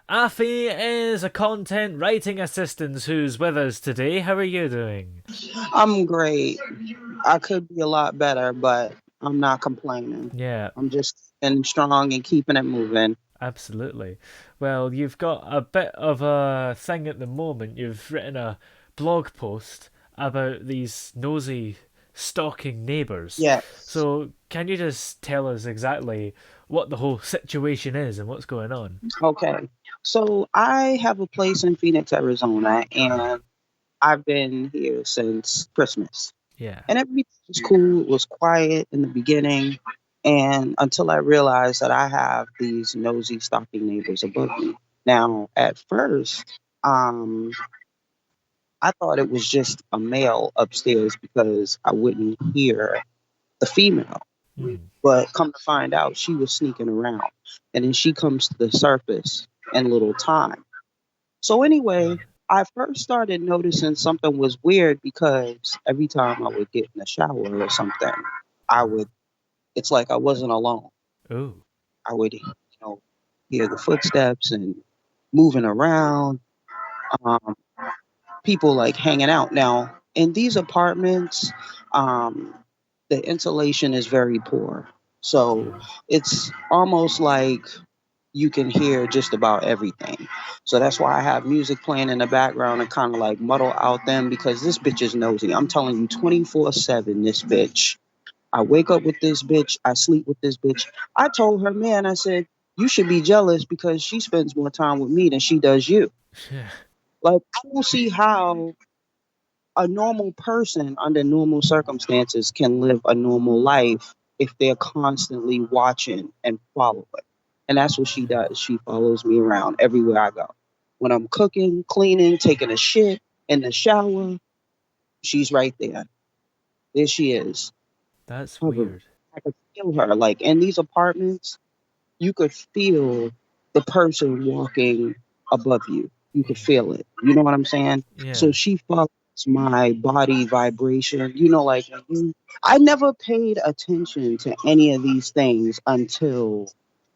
Afi is a content writing assistant who's with us today. How are you doing? I'm great. I could be a lot better, but I'm not complaining. Yeah, I'm just staying strong and keeping it moving. absolutely. Well, you've got a bit of a thing at the moment. You've written a blog post about these nosy, stalking neighbours. Yes. So, can you just tell us exactly what the whole situation is and what's going on? Okay. So I have a place in Phoenix, Arizona, and I've been here since Christmas. Yeah. And everything was cool. It was quiet in the beginning, and until I realized that I have these nosy, stalking neighbors above me. Now, at first, um, I thought it was just a male upstairs because I wouldn't hear the female. Mm. But come to find out, she was sneaking around. And then she comes to the surface in little time. So, anyway, I first started noticing something was weird because every time I would get in the shower or something, I would, it's like I wasn't alone. Oh. I would, hear the footsteps and moving around, um, people like hanging out. Now, in these apartments, um, the insulation is very poor. So Mm. it's almost like you can hear just about everything. So that's why I have music playing in the background and kind of like muddle out them because this bitch is nosy. I'm telling you, 24/7, this bitch. I wake up with this bitch. I sleep with this bitch. I told her, man, I said, you should be jealous because she spends more time with me than she does you. Yeah. Like, I don't see how a normal person under normal circumstances can live a normal life if they're constantly watching and following. And that's what she does. She follows me around everywhere I go. When I'm cooking, cleaning, taking a shit in the shower, she's right there. There she is, That's hovering. weird. I could feel her. Like in these apartments, you could feel the person walking above you. You could Yeah. feel it. You know what I'm saying? So Yeah. she follows my body vibration. Like I never paid attention to any of these things until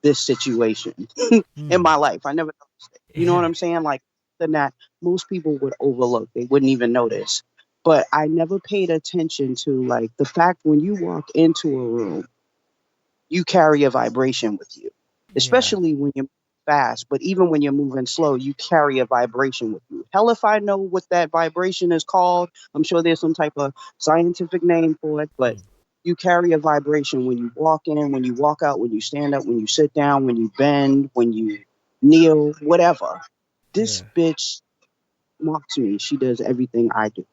this situation in Mm. my life. I never noticed it. You know what Yeah. I'm saying? Like the that most people would overlook. They wouldn't even notice. But I never paid attention to like the fact when you walk into a room you carry a vibration with you, Yeah. especially when you're fast. But even when you're moving slow, you carry a vibration with you. Hell, if I know what that vibration is called, I'm sure there's some type of scientific name for it, but Mm. you carry a vibration when you walk in, when you walk out, when you stand up, when you sit down, when you bend, when you kneel, whatever. This Yeah. bitch mocks me. She does everything I do.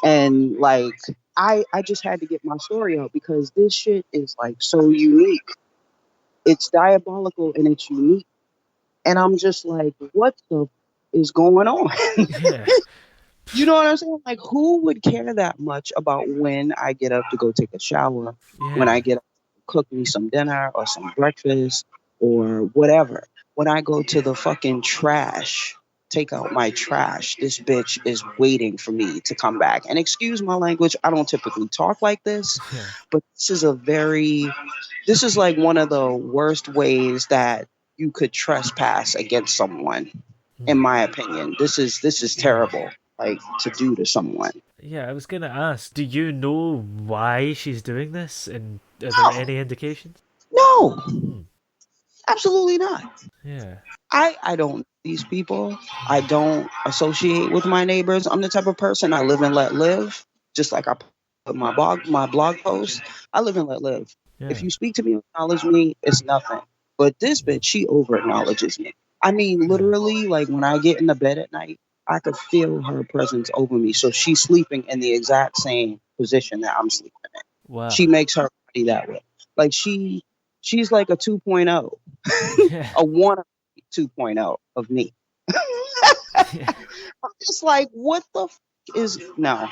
And like I just had to get my story out because this shit is like so unique, it's diabolical and it's unique. And I'm just like, what the is going on? Yeah. You know what I'm saying? Like, who would care that much about when I get up to go take a shower, when I Yeah. get up to cook me some dinner or some breakfast or whatever? When I go to the fucking trash, take out my trash, this bitch is waiting for me to come back. And excuse my language, I don't typically talk like this, Yeah. but this is like one of the worst ways that you could trespass against someone, in Mm. my opinion. This is Yeah. terrible, like to do to someone. Yeah, I was gonna ask, do you know why she's doing this? And are there No, any indications? no, Hmm. absolutely not. Yeah. I don't know these people. I don't associate with my neighbors. I'm the type of person I live and let live. Just like I put my blog post. I live and let live. If Yeah. you speak to me, acknowledge me, it's nothing. But this bitch, she over acknowledges me. I mean, Yeah. literally, like when I get in the bed at night, I could feel her presence over me. So she's sleeping in the exact same position that I'm sleeping in. She Wow. makes her body that way. Like she's like a 2.0, Yeah. a one 2.0 of me. Yeah. I'm just like, what the is no.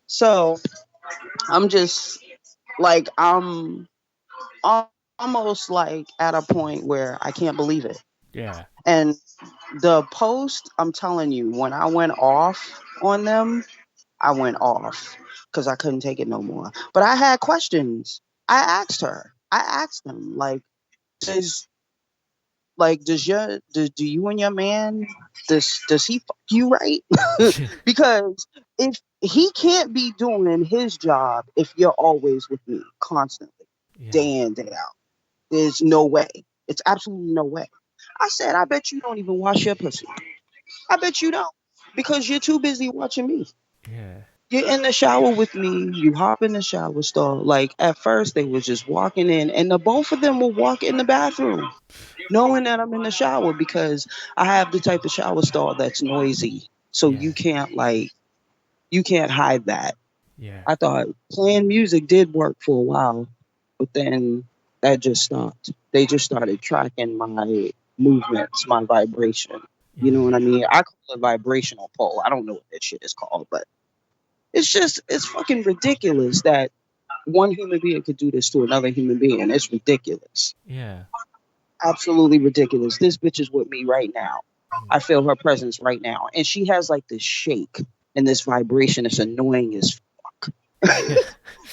So I'm just like, almost like at a point where I can't believe it. Yeah. And the post, I'm telling you, when I went off on them, I went off because I couldn't take it no more. But I had questions. I asked her. I asked them, like, does Like, do you and your man, does he fuck you right? Because if he can't be doing his job if you're always with me constantly, Yeah. day in, day out. There's no way. It's absolutely no way. I said, I bet you don't even wash your pussy. I bet you don't. Because you're too busy watching me. Yeah. You're in the shower with me. You hop in the shower stall. Like at first, they was just walking in, and the both of them will walk in the bathroom, knowing that I'm in the shower because I have the type of shower stall that's noisy. So Yeah. you can't hide that. Yeah. I thought playing music did work for a while, but then that just stopped. They just started tracking my movements, my vibration. You know Yeah. what I mean? I call it vibrational pole. I don't know what that shit is called, but it's fucking ridiculous that one human being could do this to another human being. It's ridiculous. Yeah. Absolutely ridiculous. This bitch is with me right now. Mm. I feel her presence right now. And she has like this shake and this vibration. It's annoying as fuck.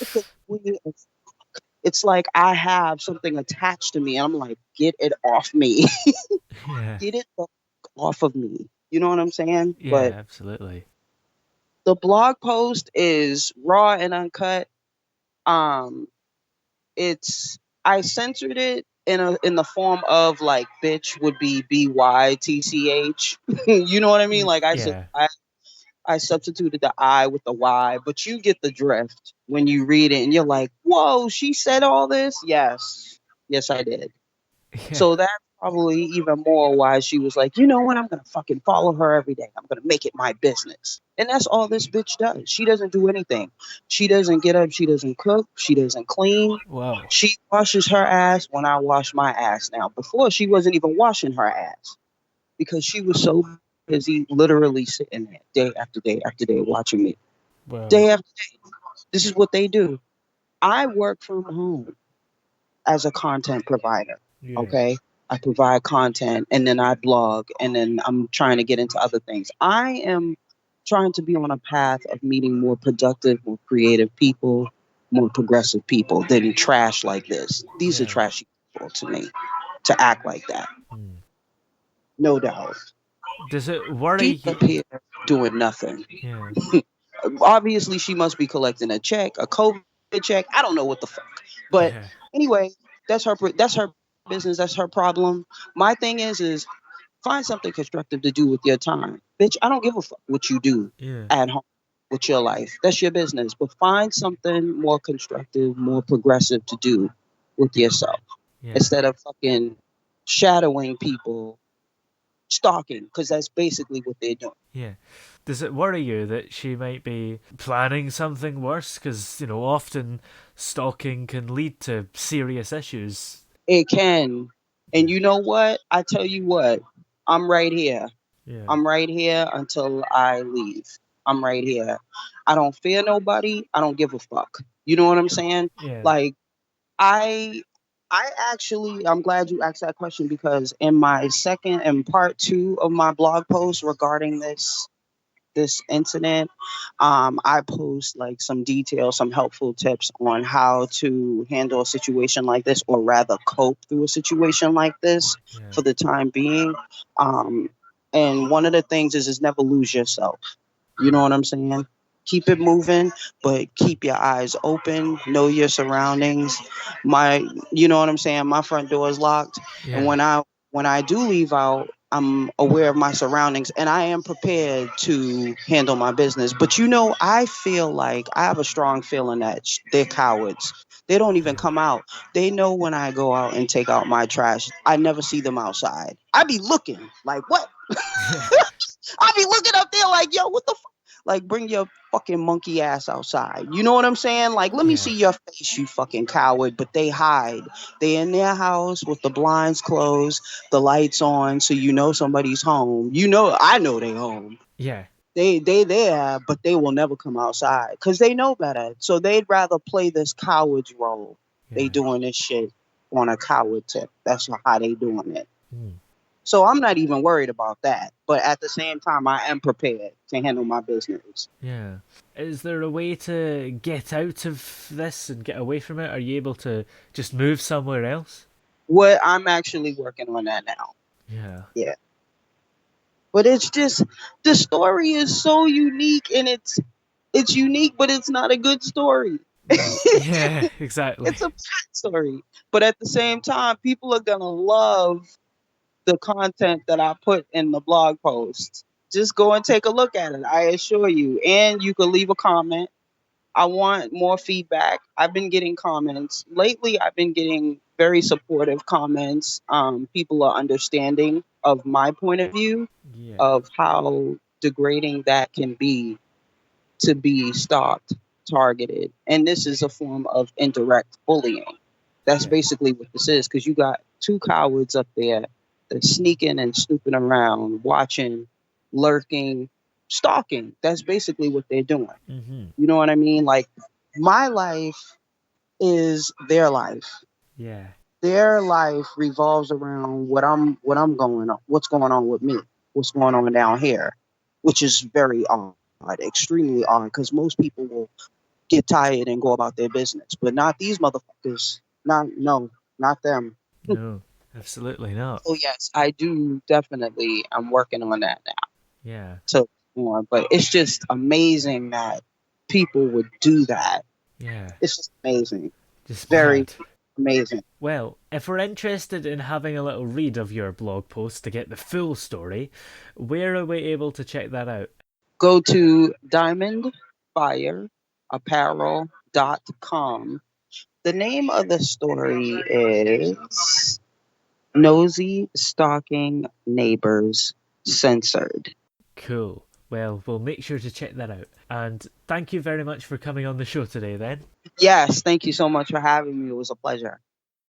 It's annoying as it's like I have something attached to me. And I'm like, get it off me. Yeah. Get it off of me. You know what I'm saying? Yeah, But absolutely. the blog post is raw and uncut. Um, it's I censored it in the form of like bitch would be BYTCH. You know what I mean? Like Yeah. I substituted the I with the Y, but you get the drift when you read it and you're like, whoa, she said all this? Yes. Yes, I did. Yeah. So that's probably even more why she was like, you know what? I'm going to fucking follow her every day. I'm going to make it my business. And that's all this bitch does. She doesn't do anything. She doesn't get up. She doesn't cook. She doesn't clean. Wow. She washes her ass when I wash my ass now. Before, she wasn't even washing her ass because she was so busy literally sitting there day after day after day watching me. Wow. Day after day. This is what they do. I work from home as a content provider. Yeah. Okay. I provide content and then I blog and then I'm trying to get into other things. I am trying to be on a path of meeting more productive, more creative people, more progressive people than trash like this. These are Yeah. trashy people to me to act like that. Hmm. No doubt. Does it worry She's you? up here doing nothing. Yeah. Obviously, she must be collecting a check, a COVID check. I don't know what the fuck. But Yeah. anyway, that's her business. That's her problem. My thing is find something constructive to do with your time, bitch. I don't give a fuck what you do Yeah. at home with your life. That's your business. But find something more constructive, more progressive to do with yourself Yeah. instead of fucking shadowing people, stalking, because that's basically what they're doing. Yeah. Does it worry you that she might be planning something worse? Because, often stalking can lead to serious issues. It can. And Yeah. you know what? I tell you what, I'm right here. Yeah. I'm right here until I leave. I'm right here. I don't fear nobody. I don't give a fuck. You know what I'm saying? Yeah. Like I I actually I'm glad you asked that question because in my second and part two of my blog post regarding this incident, I post like some details, some helpful tips on how to handle a situation like this, or rather cope through a situation like this Yeah. for the time being. Um, and one of the things is never lose yourself. You know what I'm saying? Keep it moving, but keep your eyes open. Know your surroundings. You know what I'm saying. My front door is locked, and Yeah. when I do leave out, I'm aware of my surroundings, and I am prepared to handle my business. But I feel like I have a strong feeling that they're cowards. They don't even Yeah. come out. They know when I go out and take out my trash. I never see them outside. I be looking like what? Yeah. I be looking up there like, yo, what the fuck? Like, bring your fucking monkey ass outside. You know what I'm saying? Like, let me Yeah. see your face, you fucking coward. But they hide. They in their house with the blinds closed, the lights on, so you know somebody's home. I know they home. Yeah. They there, but they will never come outside because they know better. So they'd rather play this coward's role. They Yeah. doing this shit on a coward tip. That's how they doing it. Mm. So I'm not even worried about that. But at the same time, I am prepared to handle my business. Yeah. Is there a way to get out of this and get away from it? Are you able to just move somewhere else? What I'm actually working on that now. Yeah. Yeah. But it's just the story is so unique, and it's unique, but it's not a good story. Yeah, exactly. It's a bad story. But at the same time, people are gonna love the content that I put in the blog post. Just go and take a look at it. I assure you. And you can leave a comment. I want more feedback. I've been getting comments. Lately, I've been getting very supportive comments. People are understanding of my point of view Yeah. of how degrading that can be to be stalked, targeted. And this is a form of indirect bullying. That's Yeah. basically what this is, because you got two cowards up there that's sneaking and snooping around, watching, lurking, stalking. That's basically what they're doing. Mhm. You know what I mean? Like, my life is their life. Yeah. Their life revolves around what I'm going on, what's going on with me, what's going on down here, which is very odd, extremely odd, because most people will get tired and go about their business, but not these motherfuckers. Not no, not them. No, absolutely not. So yes, I do definitely. I'm working on that now Yeah. to more, but it's just amazing that people would do that. Yeah. It's just amazing, Just very mad. amazing. Well, if we're interested in having a little read of your blog post to get the full story, where are we able to check that out? Go to diamondfireapparel.com. The name of the story is Nosy Stalking Neighbors Censored. Cool. Well, we'll make sure to check that out. And thank you very much for coming on the show today, then. Yes, thank you so much for having me. It was a pleasure.